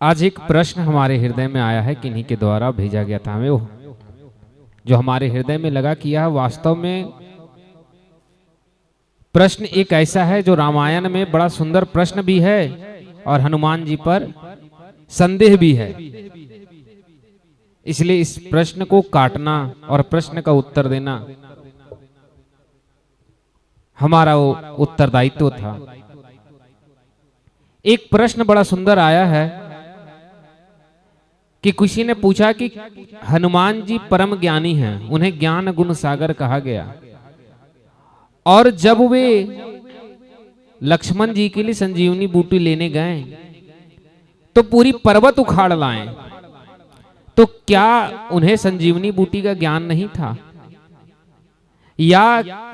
आज एक प्रश्न हमारे हृदय में आया है, किन्हीं के द्वारा भेजा गया था हमें, वो जो हमारे हृदय में लगा कि यह वास्तव में प्रश्न एक ऐसा है जो रामायण में बड़ा सुंदर प्रश्न भी है और हनुमान जी पर संदेह भी है। इसलिए इस प्रश्न को काटना और प्रश्न का उत्तर देना हमारा वो उत्तरदायित्व था। एक प्रश्न बड़ा सुंदर आया है कि किसी ने पूछा कि हनुमान जी परम ज्ञानी हैं, उन्हें ज्ञान गुण सागर कहा गया, और जब वे लक्ष्मण जी के लिए संजीवनी बूटी लेने गए तो पूरी पर्वत उखाड़ लाए, तो क्या उन्हें संजीवनी बूटी का ज्ञान नहीं था? या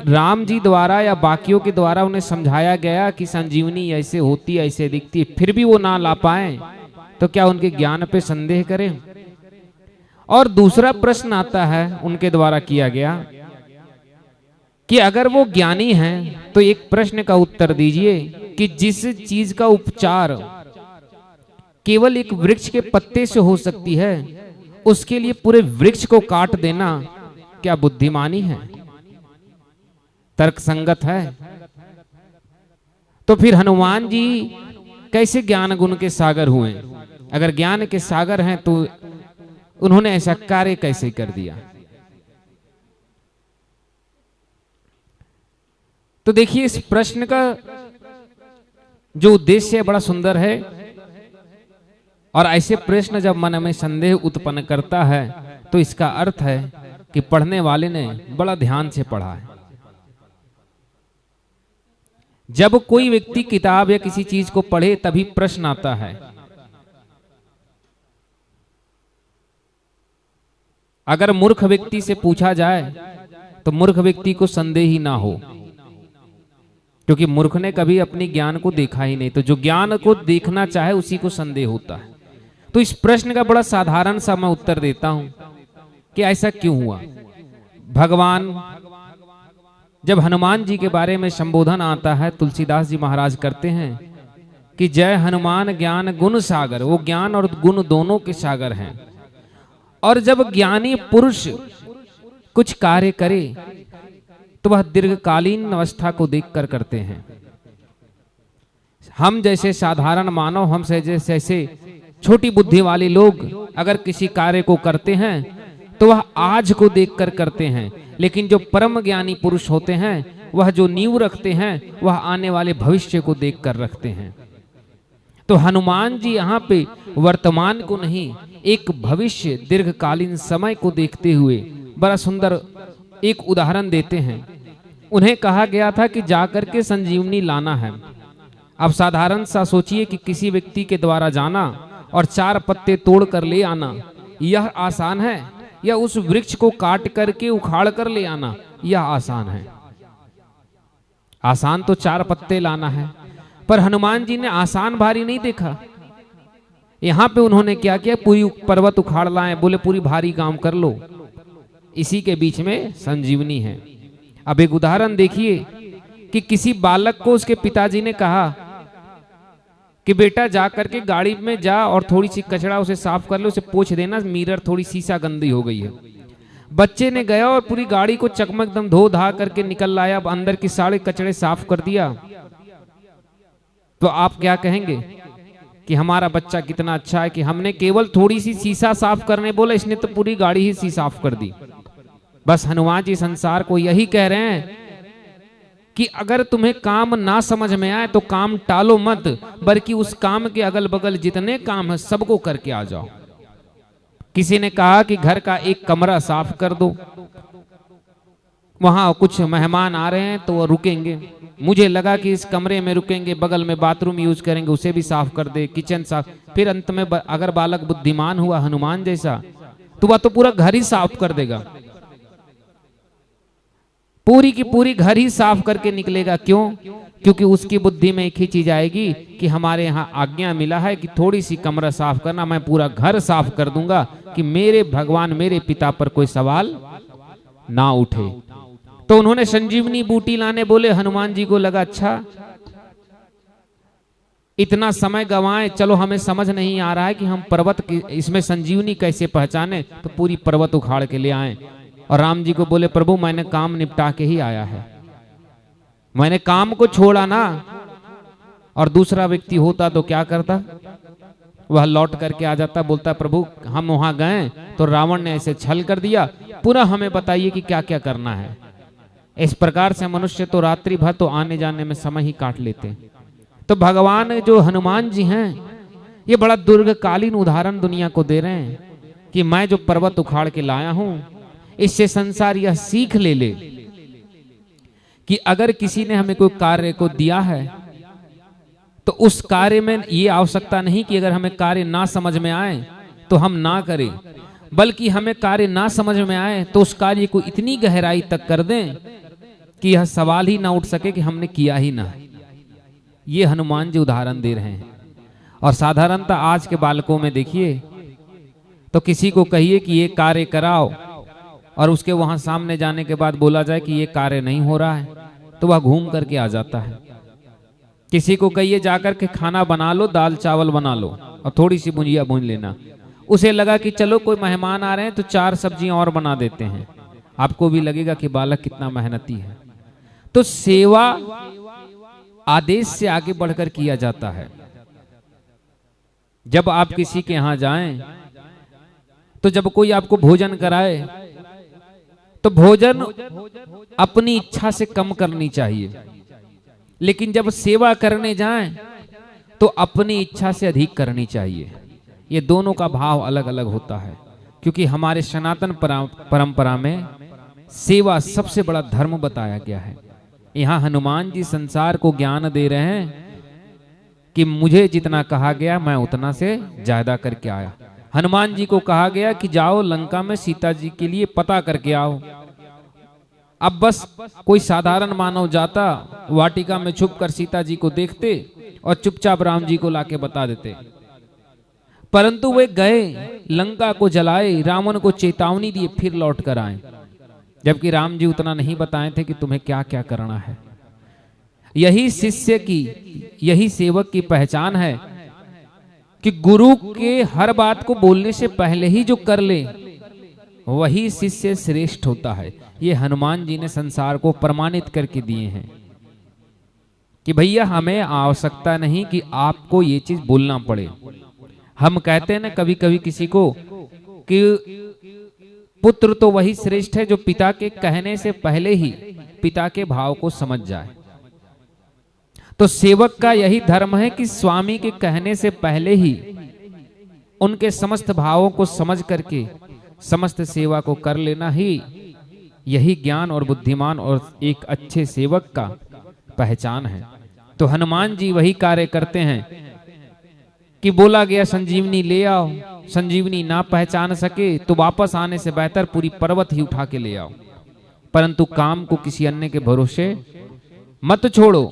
राम जी द्वारा या बाकियों के द्वारा उन्हें समझाया गया कि संजीवनी ऐसे होती ऐसे दिखती, फिर भी वो ना ला पाए, तो क्या उनके ज्ञान पे संदेह करें? और दूसरा प्रश्न आता है उनके द्वारा किया गया कि अगर वो ज्ञानी हैं तो एक प्रश्न का उत्तर दीजिए कि जिस चीज का उपचार केवल एक वृक्ष के पत्ते से हो सकती है, उसके लिए पूरे वृक्ष को काट देना क्या बुद्धिमानी है, तर्कसंगत है? तो फिर हनुमान जी कैसे ज्ञान गुण के सागर हुए? अगर ज्ञान के सागर हैं तो उन्होंने ऐसा कार्य कैसे कर दिया? तो देखिए, इस प्रश्न का जो उद्देश्य है बड़ा सुंदर है, और ऐसे प्रश्न जब मन में संदेह उत्पन्न करता है तो इसका अर्थ है कि पढ़ने वाले ने बड़ा ध्यान से पढ़ा है। जब कोई व्यक्ति किताब या किसी चीज को पढ़े तभी प्रश्न आता है। अगर मूर्ख व्यक्ति से पूछा जाए तो मूर्ख व्यक्ति को संदेह ही ना हो, क्योंकि मूर्ख ने कभी अपनी ज्ञान को देखा ही नहीं, तो जो ज्ञान को देखना चाहे उसी को संदेह होता है। तो इस प्रश्न का बड़ा साधारण सा मैं उत्तर देता हूं कि ऐसा क्यों हुआ। भगवान जब हनुमान जी के बारे में संबोधन आता है, तुलसीदास जी महाराज करते हैं कि जय हनुमान ज्ञान गुण सागर, वो ज्ञान और गुण दोनों के सागर हैं। और जब ज्ञानी पुरुष कुछ कार्य करे तो वह दीर्घकालीन अवस्था को देखकर करते हैं। हम जैसे साधारण मानव, हम से जैसे छोटी बुद्धि वाले लोग अगर किसी कार्य को करते हैं तो वह आज को देखकर करते हैं, लेकिन जो परम ज्ञानी पुरुष होते हैं वह जो नींव रखते हैं वह आने वाले भविष्य को देखकर रखते हैं। तो हनुमान जी यहाँ पे वर्तमान को नहीं, एक भविष्य दीर्घकालीन समय को देखते हुए बड़ा सुंदर एक उदाहरण देते हैं। उन्हें कहा गया था कि जाकर के संजीवनी लाना है। अब साधारण सा सोचिए कि किसी व्यक्ति के द्वारा जाना और 4 पत्ते तोड़ कर ले आना, यह आसान है, या उस वृक्ष को काट करके उखाड़ कर ले आना यह आसान है? आसान तो 4 पत्ते लाना है, पर हनुमान जी ने आसान भारी नहीं देखा। यहां पे उन्होंने क्या किया, पूरी पर्वत उखाड़ लाए, बोले पूरी भारी काम कर लो। इसी के बीच में संजीवनी है। अब एक उदाहरण देखिए कि किसी बालक को उसके पिताजी ने कहा कि बेटा जा करके गाड़ी में जा और थोड़ी सी कचरा उसे साफ कर लो, उसे पोंछ देना, मिरर थोड़ी शीशा गंदी हो गई है। बच्चे ने गया और पूरी गाड़ी को चकमक एकदम धो धा करके निकल लाया, अब अंदर की सारे कचड़े साफ कर दिया। तो आप क्या कहेंगे कि हमारा बच्चा कितना अच्छा है कि हमने केवल थोड़ी सी शीशा साफ करने बोला, इसने तो पूरी गाड़ी ही सी साफ कर दी। बस हनुमान जी संसार को यही कह रहे हैं कि अगर तुम्हें काम ना समझ में आए तो काम टालो मत, बल्कि उस काम के अगल बगल जितने काम है सबको करके आ जाओ। किसी ने कहा कि घर का एक कमरा साफ कर दो, वहां कुछ मेहमान आ रहे हैं तो वो रुकेंगे, मुझे लगा कि इस कमरे में रुकेंगे, बगल में बाथरूम यूज करेंगे, उसे भी साफ कर दे, किचन साफ। फिर अंत में अगर बालक बुद्धिमान हुआ हनुमान जैसा तो वह तो पूरा घर ही साफ कर देगा, पूरी की पूरी घर ही साफ करके निकलेगा। क्यों? क्योंकि उसकी बुद्धि में एक ही चीज आएगी कि हमारे यहाँ आज्ञा मिला है कि थोड़ी सी कमरा साफ करना, मैं पूरा घर साफ कर दूंगा कि मेरे भगवान मेरे पिता पर कोई सवाल ना उठे। तो उन्होंने संजीवनी बूटी लाने बोले। हनुमान जी को लगा अच्छा इतना समय गंवाए, चलो हमें समझ नहीं आ रहा है कि हम पर्वत इसमें संजीवनी कैसे पहचाने, तो पूरी पर्वत उखाड़ के ले आए और राम जी को बोले प्रभु मैंने काम निपटा के ही आया है, मैंने काम को छोड़ा ना। और दूसरा व्यक्ति होता तो क्या करता, वह लौट करके आ जाता, बोलता प्रभु हम वहां गए तो रावण ने ऐसे छल कर दिया, पूरा हमें बताइए कि क्या क्या करना है। इस प्रकार से मनुष्य तो रात्रि भर तो आने जाने में समय ही काट लेते। तो भगवान जो हनुमान जी हैं ये बड़ा दीर्घकालीन उदाहरण दुनिया को दे रहे हैं कि मैं जो पर्वत उखाड़ के लाया हूं इससे संसार यह सीख ले कि अगर किसी ने हमें कोई कार्य को दिया है तो उस कार्य में ये आवश्यकता नहीं कि अगर हमें कार्य ना समझ में आए तो हम ना करें, बल्कि हमें कार्य ना समझ में आए तो उस कार्य को इतनी गहराई तक कर दें कि यह सवाल ही ना उठ सके कि हमने किया ही ना। ये हनुमान जी उदाहरण दे रहे हैं। और साधारणतः आज के बालकों में देखिए तो किसी को कहिए कि ये कार्य कराओ और उसके वहां सामने जाने के बाद बोला जाए कि ये कार्य नहीं हो रहा है तो वह घूम करके आ जाता है। किसी को कहिए जाकर के खाना बना लो, दाल चावल बना लो और थोड़ी सी भुजिया भून लेना, उसे लगा कि चलो कोई मेहमान आ रहे हैं तो 4 सब्जियां और बना देते हैं, आपको भी लगेगा कि बालक कितना मेहनती है। तो सेवा आदेश से आगे बढ़कर किया जाता है। जब आप किसी के यहां जाएं तो जब कोई आपको भोजन कराए तो भोजन अपनी इच्छा से कम करनी चाहिए, लेकिन जब सेवा करने जाएं तो अपनी इच्छा से अधिक करनी चाहिए। ये दोनों का भाव अलग अलग होता है, क्योंकि हमारे सनातन परंपरा में सेवा सबसे बड़ा धर्म बताया गया है। यहाँ हनुमान जी संसार को ज्ञान दे रहे हैं कि मुझे जितना कहा गया मैं उतना से ज्यादा करके आया। हनुमान जी को कहा गया कि जाओ लंका में सीता जी के लिए पता करके आओ। अब बस कोई साधारण मानव जाता, वाटिका में छुप कर सीता जी को देखते और चुपचाप राम जी को लाके बता देते, परंतु वे गए, लंका को जलाए, रावण को चेतावनी दिए, फिर लौट कर आए, जबकि राम जी उतना नहीं बताए थे कि तुम्हें क्या क्या करना है। यही शिष्य की, यही सेवक की पहचान है कि गुरु के हर बात को बोलने से पहले ही जो कर ले वही शिष्य श्रेष्ठ होता है। ये हनुमान जी ने संसार को प्रमाणित करके दिए हैं कि भैया हमें आवश्यकता नहीं कि आपको ये चीज बोलना पड़े। हम कहते हैं ना कभी कभी किसी को कि पुत्र तो वही श्रेष्ठ है जो पिता के कहने से पहले ही पिता के भाव को समझ जाए। तो सेवक का यही धर्म है कि स्वामी के कहने से पहले ही उनके समस्त भावों को समझ करके समस्त सेवा को कर लेना ही यही ज्ञान और बुद्धिमान और एक अच्छे सेवक का पहचान है। तो हनुमान जी वही कार्य करते हैं कि बोला गया संजीवनी ले आओ, संजीवनी ना पहचान सके तो वापस आने से बेहतर पूरी पर्वत ही उठा के ले आओ, परंतु काम को किसी अन्य के भरोसे मत छोड़ो।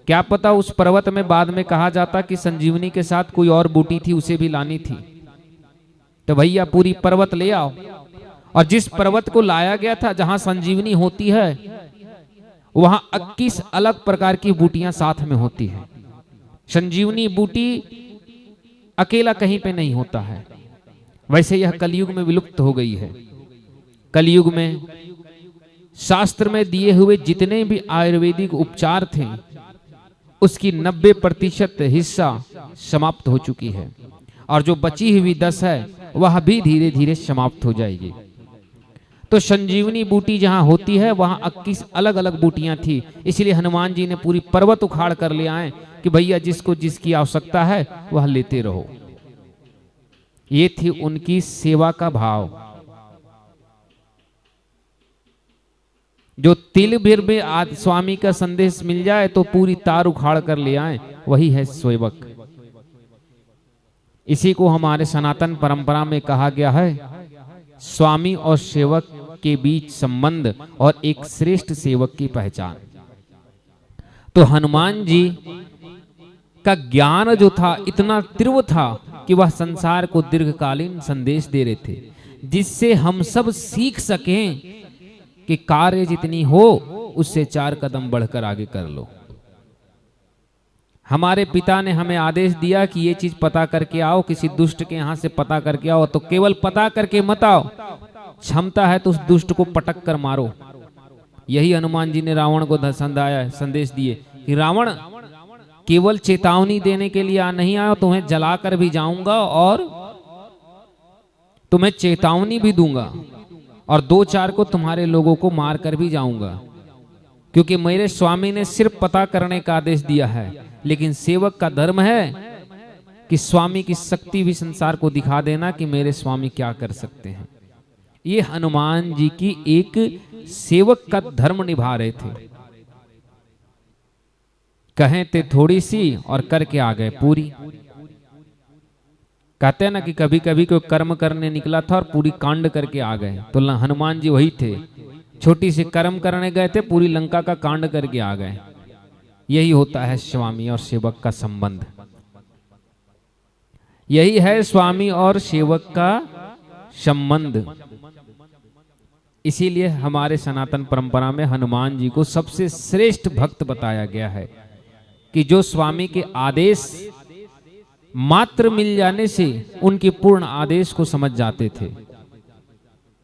क्या पता उस पर्वत में बाद में कहा जाता कि संजीवनी के साथ कोई और बूटी थी, उसे भी लानी थी। तो भैया पूरी पर्वत ले आओ। और जिस पर्वत को लाया गया था जहां संजीवनी होती है वहां 21 अलग प्रकार की बूटियां साथ में होती है। संजीवनी बूटी अकेला कहीं पे नहीं होता है। वैसे यह कलयुग में विलुप्त हो गई है। कलयुग में शास्त्र में दिए हुए जितने भी आयुर्वेदिक उपचार थे उसकी 90% हिस्सा समाप्त हो चुकी है, और जो बची हुई 10 है वह भी धीरे धीरे समाप्त हो जाएगी। तो संजीवनी बूटी जहां होती है वहां 21 अलग अलग बूटियां थी, इसलिए हनुमान जी ने पूरी पर्वत उखाड़ कर ले आए कि भैया जिसको जिसकी आवश्यकता है वह लेते रहो। ये थी उनकी सेवा का भाव। जो तिल भर में स्वामी का संदेश मिल जाए तो पूरी तार उखाड़ कर ले आए, वही है सेवक। इसी को हमारे सनातन परंपरा में कहा गया है स्वामी और सेवक के बीच संबंध और एक श्रेष्ठ सेवक की पहचान। तो हनुमान जी का ज्ञान जो था इतना तीव्र था कि वह संसार को दीर्घकालीन संदेश दे रहे थे, जिससे हम सब सीख सकें कि कार्य जितनी हो उससे 4 कदम बढ़कर आगे कर लो। हमारे पिता ने हमें आदेश दिया कि ये चीज पता करके आओ, किसी दुष्ट के यहाँ से पता करके आओ, तो केवल पता करके मत आओ, क्षमता है तो उस दुष्ट को पटक कर मारो। यही हनुमान जी ने रावण को संदेश दिए कि रावण केवल चेतावनी देने के लिए नहीं आया, तुम्हें जलाकर भी जाऊंगा और तुम्हें चेतावनी भी दूंगा और 2-4 को तुम्हारे लोगों को मार कर भी जाऊंगा, क्योंकि मेरे स्वामी ने सिर्फ पता करने का आदेश दिया है, लेकिन सेवक का धर्म है कि स्वामी की शक्ति भी संसार को दिखा देना कि मेरे स्वामी क्या कर सकते हैं। ये हनुमान जी की एक सेवक का धर्म निभा रहे थे। कहें थे थोड़ी सी और करके आ गए पूरी। कहते हैं ना कि कभी कभी कोई कर्म करने निकला था और पूरी कांड करके आ गए, तो हनुमान जी वही थे, छोटी सी कर्म करने गए थे, पूरी लंका का कांड करके आ गए। यही होता है स्वामी और सेवक का संबंध, यही है स्वामी और सेवक का संबंध। इसीलिए हमारे सनातन परंपरा में हनुमान जी को सबसे श्रेष्ठ भक्त बताया गया है कि जो स्वामी के आदेश मात्र मिल जाने से उनके पूर्ण आदेश को समझ जाते थे,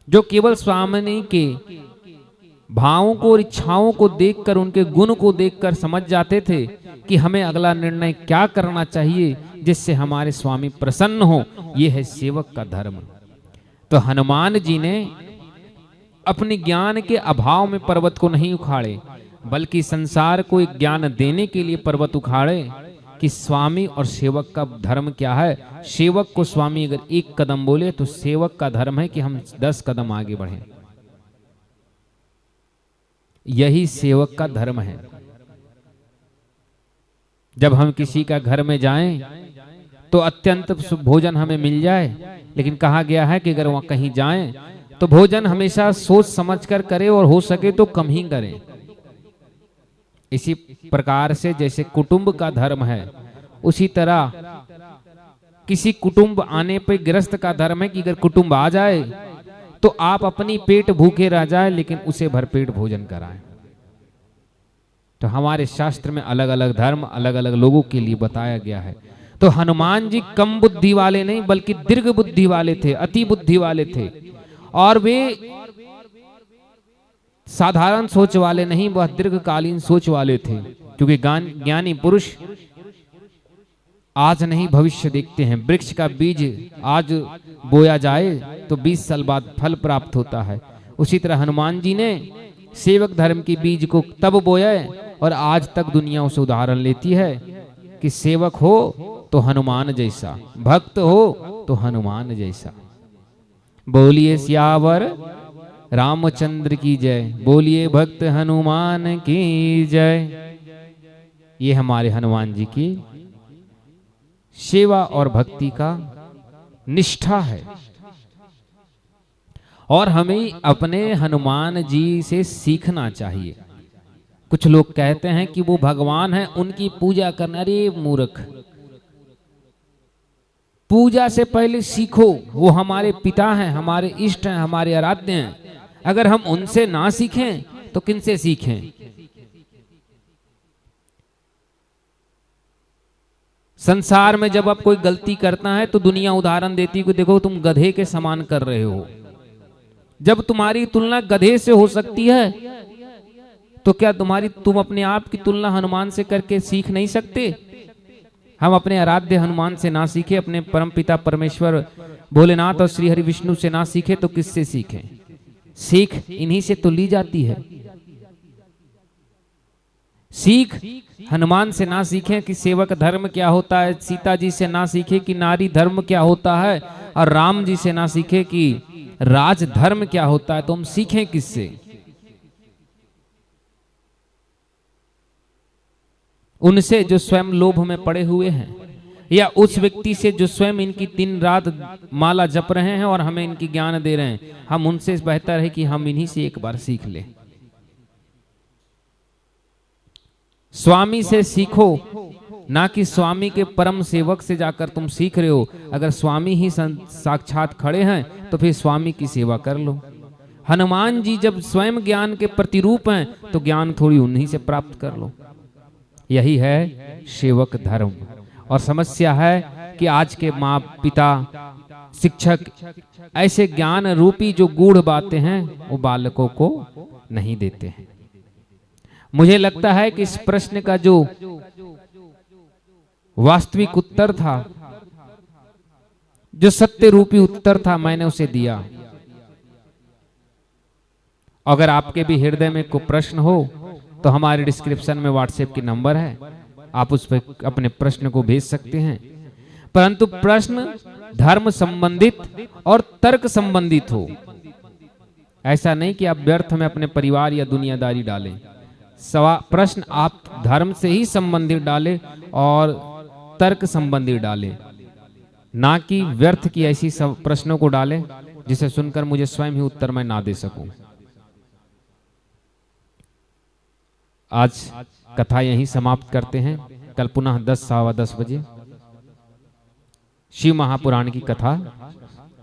जो केवल स्वामी के भावों को और इच्छाओं को देखकर, उनके गुण को देखकर समझ जाते थे कि हमें अगला निर्णय क्या करना चाहिए जिससे हमारे स्वामी प्रसन्न हो। यह है सेवक का धर्म। तो हनुमान जी ने अपने ज्ञान के अभाव में पर्वत को नहीं उखाड़े, बल्कि संसार को एक ज्ञान देने के लिए पर्वत उखाड़े कि स्वामी और सेवक का धर्म क्या है। सेवक को स्वामी अगर 1 कदम बोले तो सेवक का धर्म है कि हम 10 कदम आगे बढ़ें। यही सेवक का धर्म है। जब हम किसी का घर में जाएं तो अत्यंत भोजन हमें मिल जाए, लेकिन कहा गया है कि अगर वहां कहीं जाएं तो भोजन हमेशा सोच समझकर करें और हो सके तो कम ही करें। इसी प्रकार से जैसे कुटुंब का धर्म है, उसी तरह किसी कुटुंब आने पर गृहस्थ का धर्म है कि अगर कुटुंब आ जाए तो आप अपनी पेट भूखे रह जाए लेकिन उसे भरपेट भोजन कराएं। तो हमारे शास्त्र में अलग अलग धर्म अलग अलग लोगों के लिए बताया गया है। तो हनुमान जी कम बुद्धि वाले नहीं बल्कि दीर्घ बुद्धि वाले थे, अति बुद्धि वाले थे, और वे साधारण सोच वाले नहीं, वह दीर्घकालीन सोच वाले थे, क्योंकि ज्ञानी पुरुष आज नहीं भविष्य देखते हैं। वृक्ष का बीज आज बोया जाए तो 20 साल बाद फल प्राप्त होता है। उसी तरह हनुमान जी ने सेवक धर्म के बीज को तब बोया और आज तक दुनिया उसे उदाहरण लेती है कि सेवक हो तो हनुमान जैसा, भक्त हो तो हनुमान जैसा। बोलिए सियावर रामचंद्र की जय, बोलिए भक्त हनुमान की जय। ये हमारे हनुमान जी की सेवा और भक्ति का निष्ठा है, और हमें अपने हनुमान जी से सीखना चाहिए। कुछ लोग कहते हैं कि वो भगवान हैं, उनकी पूजा करना। अरे मूर्ख, पूजा से पहले सीखो। वो हमारे पिता हैं, हमारे इष्ट हैं, हमारे आराध्य हैं। अगर हम उनसे ना सीखें तो किनसे सीखें? संसार में जब आप कोई गलती करता है तो दुनिया उदाहरण देती है कि देखो तुम गधे के समान कर रहे हो। जब तुम्हारी तुलना गधे से हो सकती है तो क्या तुम अपने आप की तुलना हनुमान से करके सीख नहीं सकते? हम अपने आराध्य हनुमान से ना सीखे, अपने परम पिता परमेश्वर भोलेनाथ और श्री हरि विष्णु से ना सीखे तो किससे सीखें? सीख इन्हीं से तो ली जाती है। सीख हनुमान से ना सीखें कि सेवक धर्म क्या होता है, सीता जी से ना सीखे कि नारी धर्म क्या होता है, और राम जी से ना सीखे कि राज धर्म क्या होता है, तो हम सीखें किससे? उनसे जो स्वयं लोभ में पड़े हुए हैं, या उस व्यक्ति से जो स्वयं इनकी दिन रात माला जप रहे हैं और हमें इनकी ज्ञान दे रहे हैं। हम उनसे बेहतर है कि हम इन्हीं से एक बार सीख लें। स्वामी से सीखो, ना कि स्वामी के परम सेवक से जाकर तुम सीख रहे हो। अगर स्वामी ही साक्षात खड़े हैं तो फिर स्वामी की सेवा कर लो। हनुमान जी जब स्वयं ज्ञान के प्रतिरूप हैं तो ज्ञान थोड़ी उन्हीं से प्राप्त कर लो। यही है सेवक धर्म। और समस्या है कि आज के माँ पिता शिक्षक ऐसे ज्ञान रूपी जो गूढ़ बातें हैं वो बालकों को नहीं देते हैं। मुझे लगता है कि इस प्रश्न का जो वास्तविक उत्तर था, जो सत्य रूपी उत्तर था, मैंने उसे दिया। अगर आपके भी हृदय में कोई प्रश्न हो तो हमारे डिस्क्रिप्शन में व्हाट्सएप की नंबर है, आप उस पर अपने प्रश्न को भेज सकते हैं। परंतु प्रश्न धर्म संबंधित और तर्क संबंधित हो। ऐसा नहीं कि आप व्यर्थ में अपने परिवार या दुनियादारी डालें। प्रश्न आप धर्म से ही संबंधित डालें और तर्क संबंधित डालें, ना कि व्यर्थ की ऐसी सब प्रश्नों को डालें जिसे सुनकर मुझे स्वयं ही उत्तर मैं ना दे सकूं। आज कथा यहीं समाप्त करते हैं। कल पुनः 10 सवा 10 बजे शिव महापुराण की कथा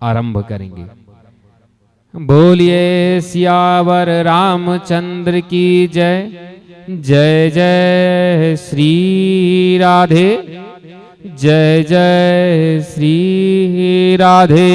आरंभ करेंगे। बोलिए सियावर रामचंद्र की जय। जय जय श्री राधे। जय जय श्री राधे।